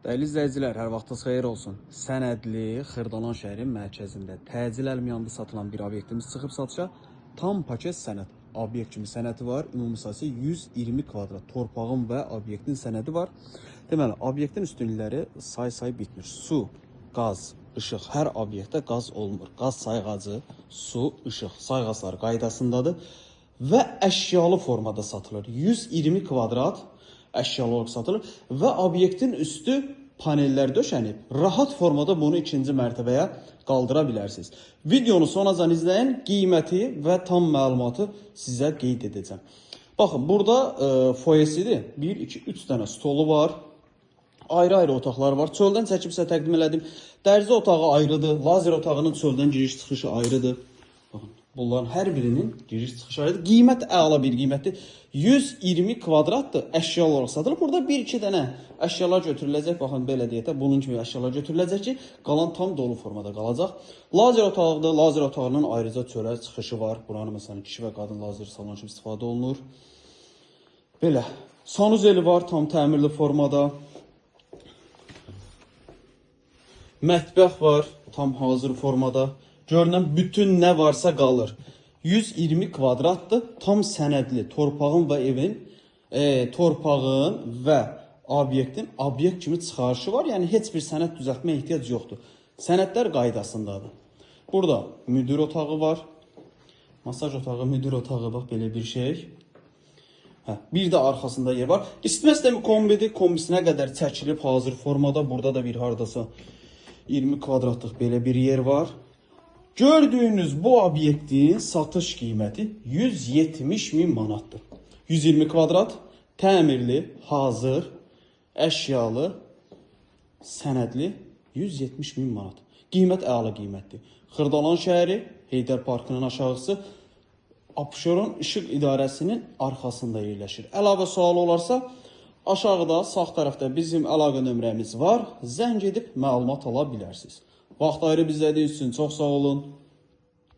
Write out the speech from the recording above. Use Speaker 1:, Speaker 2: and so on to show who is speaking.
Speaker 1: Dəyərli izləyicilər, hər vaxtınız xeyir olsun. Sənədli Xırdalan şəhərin mərkəzində təcil əlmiyanda satılan bir obyektimiz çıxıb satışa. Tam paket sənəd. Obyekt kimi sənədi var. Ümumi sahəsi 120 kvadrat. Torpağın və obyektin sənədi var. Deməli, obyektin üstünlükləri say bitmir. Su, qaz, işıq. Hər obyektdə qaz olmur. Qaz sayğacı, su, işıq sayğacları qaydasındadır və əşyalı formada satılır. 120 kvadrat əşyalı olaraq satılır və obyektin üstü panellər döşənib. Rahat formada bunu ikinci mərtəbəyə qaldıra bilərsiniz. Videonu sonacan izləyin, qiyməti və tam məlumatı sizə qeyd edəcəm. Baxın, burada foyesidir. 1, 2, 3 dənə stolu var. Ayrı-ayrı otaqlar var. Çöldən çəkib sizə təqdim elədim. Dərzi otağı ayrıdır. Lazer otağının çöldən giriş çıxışı ayrıdır. Baxın, bunların hər birinin giriş çıxışı ayrıdır. Qiymət əla bir qiymətdir. 120 kvadratdır, əşyalı olaraq satılır. Burada 1-2 dənə əşyalar götürüləcək. Baxın, belə deyək də, bunun kimi əşyalar götürüləcək ki, qalan tam dolu formada qalacaq. Lazer otağıdır. Lazer otağının ayrıca çölə çıxışı var. Buranın məsələn kişi və qadın lazer salonu kimi istifadə olunur. Belə. Sanuzeli var, tam təmirli formada. Mətbəx var, tam hazır formada. Görünən bütün nə varsa qalır. 120 kvadratdır, tam sənədli. Torpağın və evin, torpağın və obyekt kimi çıxarışı var. Yəni heç bir sənəd düzəltmə ehtiyac yoxdur. Sənədlər qaydasındadır. Burada müdür otağı var. Masaj otağı, müdür otağı, bax belə bir şey. Bir də arxasında yer var. İsitmə sistemi kombidir. Kombisinə qədər çəkilib hazır formada. Burada da bir hardasa 20 kvadratlıq belə bir yer var. Gördüğünüz bu obyektin satış qiyməti 170.000 manatdır. 120 kvadrat, təmirli, hazır, əşyalı, sənədli 170.000 manat. Qiymət əla qiymətdir. Xırdalan şəhəri, Heydər Parkının aşağısı, Abşeron İşıq İdarəsinin arxasında yerləşir. Əlavə sualı olarsa, aşağıda sağ tərəfdə bizim əlaqə nömrəmiz var. Zəng edib məlumat ala bilərsiniz. Vaxt ayırıb izlədiyiniz üçün çox sağ olun.